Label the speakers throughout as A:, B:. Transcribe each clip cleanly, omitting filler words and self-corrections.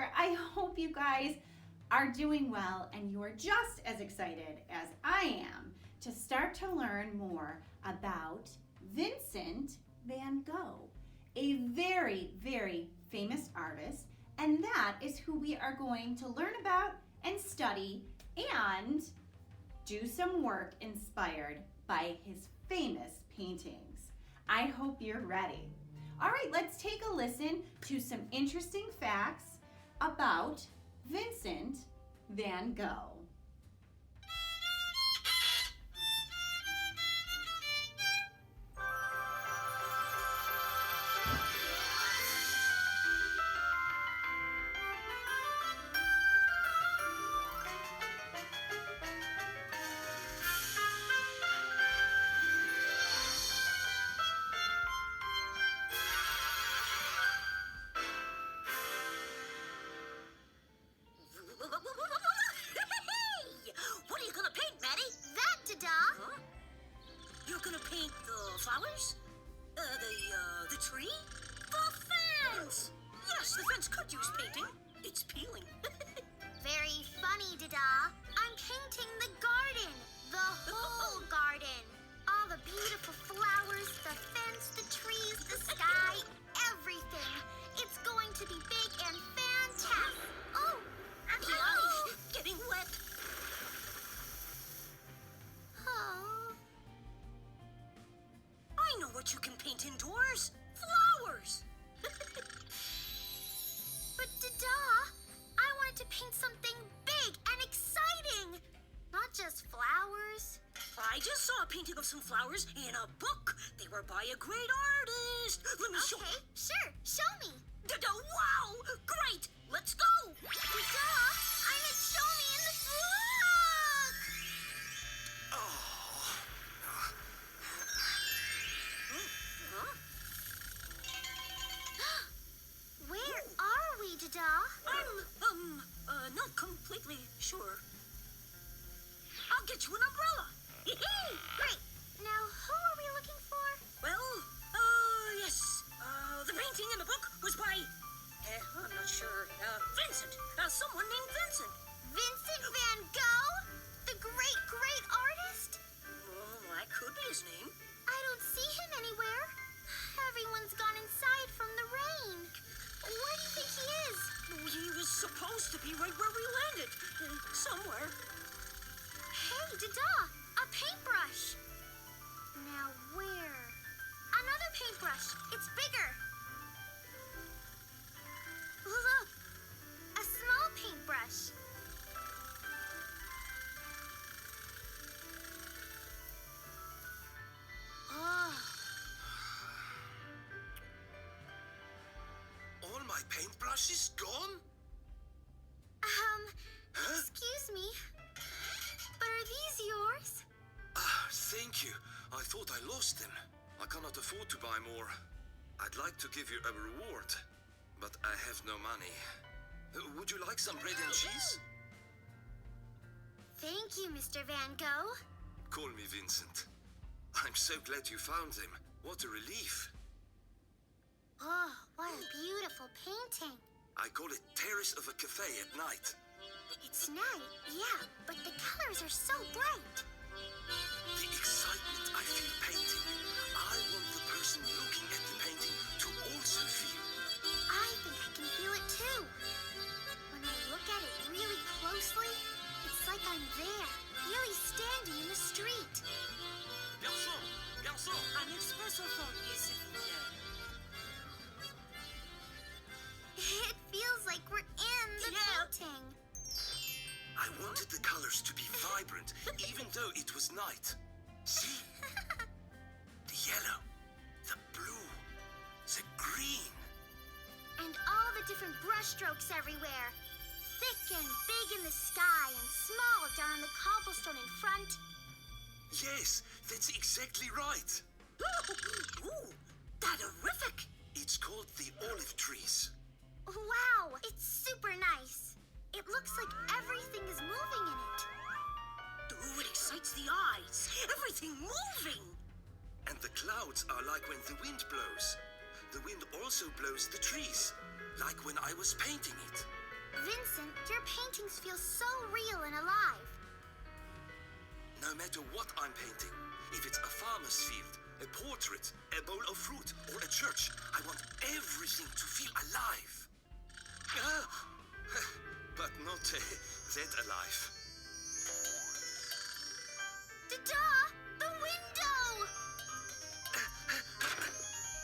A: there. I hope you guys are doing well and you are just as excited as I am to start to learn more about Vincent Van Gogh, a very, very famous artist, and that is who we are going to learn about and study and do some work inspired by his famous paintings. I hope you're ready. All right, let's take a listen to some interesting facts about Vincent Van Gogh.
B: What are you gonna paint, Maddie?
C: That, Dada!
B: Huh? You're gonna paint the flowers? The tree? The fence! Yes, the fence could use painting. It's peeling.
C: Very funny, Dada. I'm painting the garden. The whole garden. All the beautiful flowers, the fence, the trees, the sky, everything. It's going to be big and fantastic. Oh!
B: Yikes, getting wet.
C: Oh.
B: I know what you can paint indoors. Flowers.
C: But Dada, I wanted to paint something big and exciting. Not just flowers.
B: I just saw a painting of some flowers in a book. They were by a great artist. Let me show
C: Okay, sure. Show me.
B: Wow! Great! Let's go!
C: Dada, I meant show me in the book.
B: Huh?
C: Where are we, Dada?
B: I'm not completely sure. I'll get you an umbrella.
C: Great. Now, who are we looking for?
B: Well, yes. The painting in the book was by, I'm not sure, Vincent. Someone named Vincent.
C: Vincent Van Gogh? The great, great artist?
B: Well, that could be his name.
C: I don't see him anywhere. Everyone's gone inside from the rain. Where do you think he is?
B: He was supposed to be right where we landed. Somewhere.
C: Hey, Dada, a paintbrush. Now where? Another paintbrush. It's bigger. Look, a small paintbrush. Oh,
D: All my paintbrush is gone?
C: excuse me, but are these yours?
D: Thank you. I thought I lost them. I cannot afford to buy more. I'd like to give you a reward, but I have no money. Would you like some bread and cheese?
C: Thank you, Mr. Van Gogh.
D: Call me Vincent. I'm so glad you found them. What a relief.
C: Oh, what a beautiful painting.
D: I call it Terrace of a Cafe at night.
C: It's night, yeah, but the colors are so bright.
D: The excitement I feel painting, I want the person looking at the painting to also feel.
C: I think I can feel it too. When I look at it really closely, it's like I'm there, really standing in the street.
D: Garçon! Garçon!
B: Un espresso phone, s'il vous plaît.
C: It feels like we're in the
B: Yeah.
C: painting.
D: I wanted the colors to be vibrant, even though it was night. See? The yellow, the blue, the green.
C: And all the different brushstrokes everywhere. Thick and big in the sky and small down on the cobblestone in front.
D: Yes, that's exactly right.
B: Ooh, that-terrific.
D: It's called the olive trees.
C: Wow, it's super nice. It looks like everything is moving in it.
B: Ooh, it excites the eyes. Everything moving.
D: And the clouds are like when the wind blows. The wind also blows the trees, like when I was painting it.
C: Vincent, your paintings feel so real and alive.
D: No matter what I'm painting, if it's a farmer's field, a portrait, a bowl of fruit, or a church, I want everything to feel alive. But not that alive.
C: Dada! The window!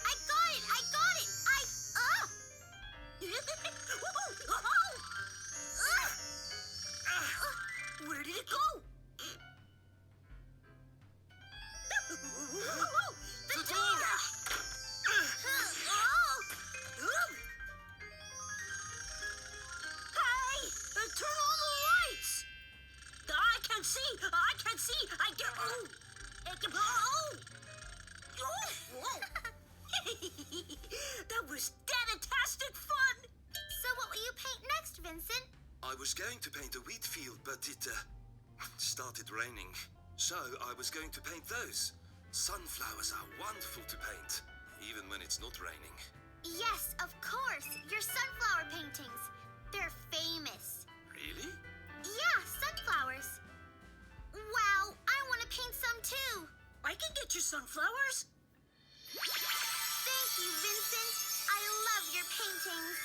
C: I got it!
B: Where did it go?
C: The door!
B: Hey! Turn on the lights! I can't see! I get... Oh! That was fantastic fun!
C: So what will you paint next, Vincent?
D: I was going to paint a wheat field, but it started raining. So I was going to paint those. Sunflowers are wonderful to paint, even when it's not raining.
C: Yes, of course. Your sunflower paintings. They're famous.
D: Really?
C: Yeah, sunflowers. Wow, I want to paint some too.
B: I can get you sunflowers.
C: Thank you, Vincent. I love your paintings.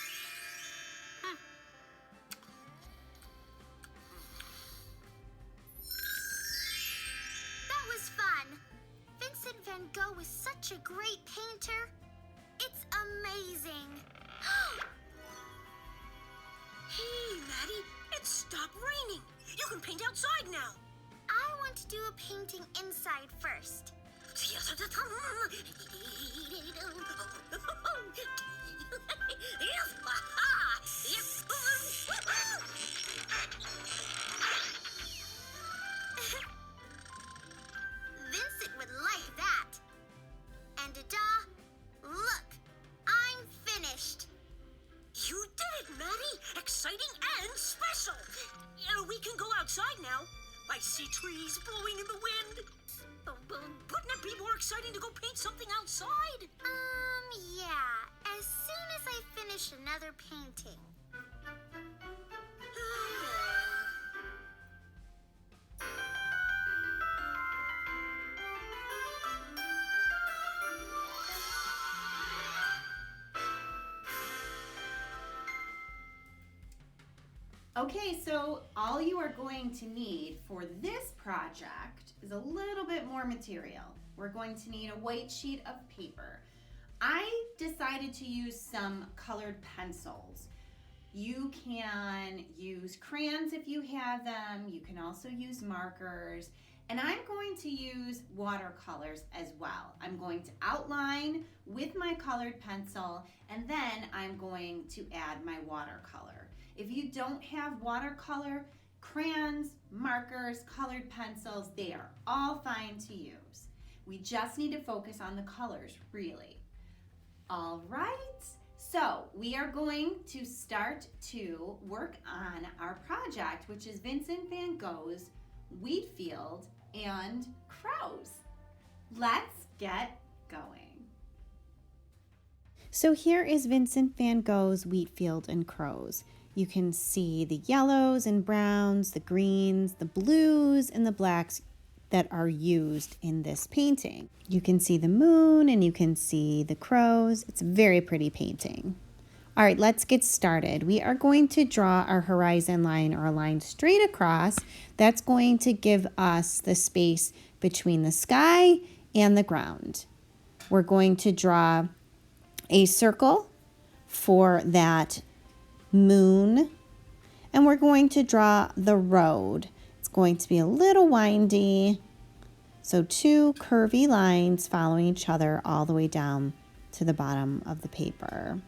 C: That was fun. Vincent Van Gogh is such a great painter. It's amazing.
B: Hey, Maddie, it stopped raining. You can paint outside now.
C: I want to do a painting inside first. Vincent would like that. And Dada, look, I'm finished.
B: You did it, Maddie! Exciting and special! We can go outside now. I see trees blowing in the wind. Wouldn't it be more exciting to go paint something outside?
C: Yeah, as soon as I finish another painting.
A: Okay, so all you are going to need for this project is a little bit more material. We're going to need a white sheet of paper. I decided to use some colored pencils. You can use crayons if you have them. You can also use markers. And I'm going to use watercolors as well. I'm going to outline with my colored pencil, and then I'm going to add my watercolor. If you don't have watercolor, crayons, markers, colored pencils, they are all fine to use. We just need to focus on the colors, really. All right, so we are going to start to work on our project, which is Vincent Van Gogh's wheat field and crows. Let's get going. So here is Vincent Van Gogh's wheat field and crows. You can see the yellows and browns, the greens, the blues, and the blacks that are used in this painting. You can see the moon and you can see the crows. It's a very pretty painting. All right, let's get started. We are going to draw our horizon line, or a line straight across. That's going to give us the space between the sky and the ground. We're going to draw a circle for that moon, and we're going to draw the road. It's going to be a little windy, so two curvy lines following each other all the way down to the bottom of the paper.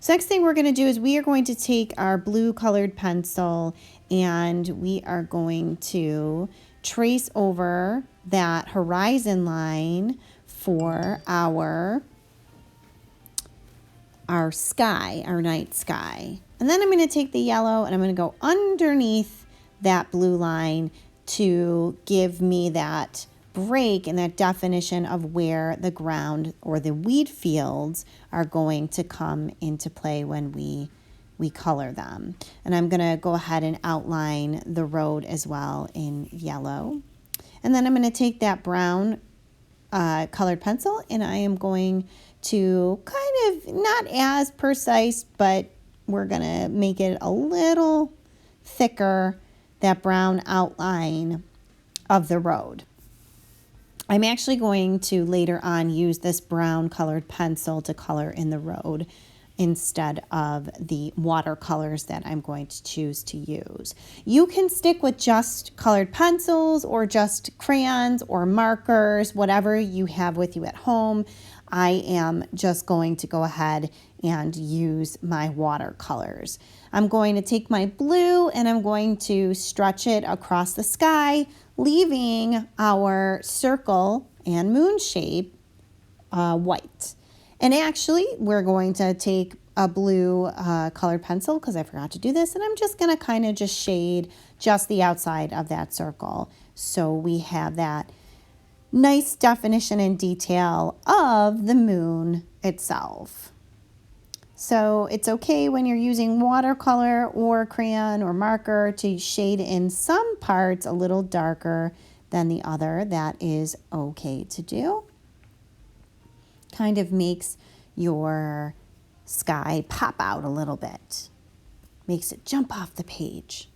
A: So next thing we're going to do is we are going to take our blue colored pencil and we are going to trace over that horizon line for our sky, our night sky. And then I'm going to take the yellow and I'm going to go underneath that blue line to give me that break in that definition of where the ground or the wheat fields are going to come into play when we color them. And I'm going to go ahead and outline the road as well in yellow. And then I'm going to take that brown colored pencil and I am going to kind of, not as precise, but we're going to make it a little thicker, that brown outline of the road. I'm actually going to later on use this brown colored pencil to color in the road instead of the watercolors that I'm going to choose to use. You can stick with just colored pencils or just crayons or markers, whatever you have with you at home. I am just going to go ahead and use my watercolors. I'm going to take my blue and I'm going to stretch it across the sky, leaving our circle and moon shape white. And actually, we're going to take a blue colored pencil because I forgot to do this, and I'm just going to kind of just shade just the outside of that circle. So we have that nice definition and detail of the moon itself. So it's okay when you're using watercolor or crayon or marker to shade in some parts a little darker than the other. That is okay to do. Kind of makes your sky pop out a little bit. Makes it jump off the page.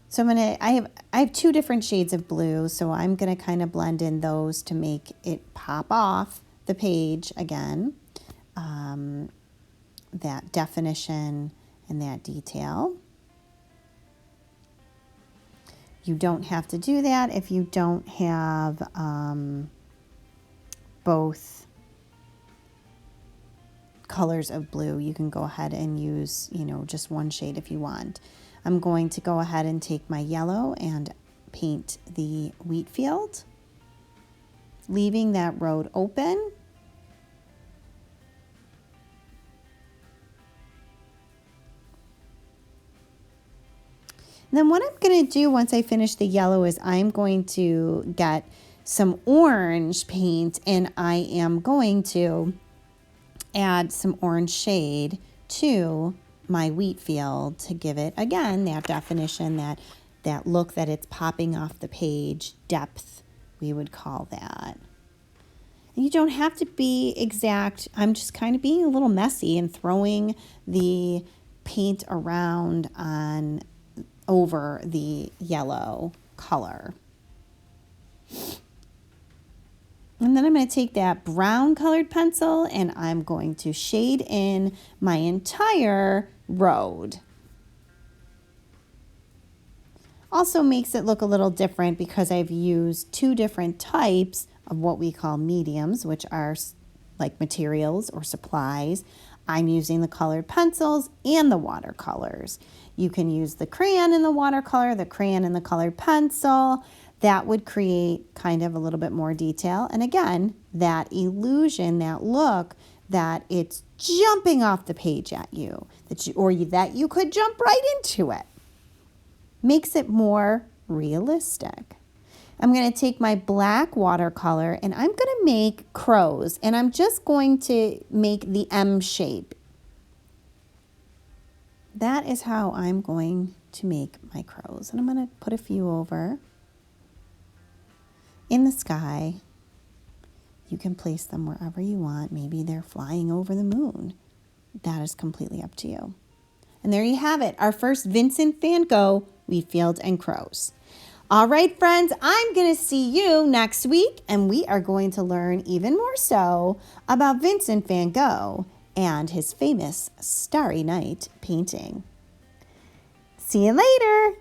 A: So I have two different shades of blue, so I'm gonna kind of blend in those to make it pop off the page again. That definition and that detail. You don't have to do that if you don't have both colors of blue. You can go ahead and use, just one shade if you want. I'm going to go ahead and take my yellow and paint the wheat field, leaving that road open. And then what I'm going to do once I finish the yellow is I'm going to get some orange paint and I am going to add some orange shade to my wheat field to give it, again, that definition, that look that it's popping off the page, depth, we would call that. And you don't have to be exact. I'm just kind of being a little messy and throwing the paint around over the yellow color. And then I'm going to take that brown colored pencil and I'm going to shade in my entire road. Also makes it look a little different because I've used two different types of what we call mediums, which are like materials or supplies. I'm using the colored pencils and the watercolors. You can use the crayon in the watercolor, the crayon in the colored pencil. That would create kind of a little bit more detail. And again, that illusion, that look, that it's jumping off the page at you, that you could jump right into it. Makes it more realistic. I'm going to take my black watercolor and I'm going to make crows. And I'm just going to make the M shape. That is how I'm going to make my crows. And I'm going to put a few over. In the sky, you can place them wherever you want. Maybe they're flying over the moon. That is completely up to you. And there you have it, our first Vincent Van Gogh wheat field and crows. All right, friends, I'm going to see you next week, and we are going to learn even more so about Vincent Van Gogh and his famous Starry Night painting. See you later.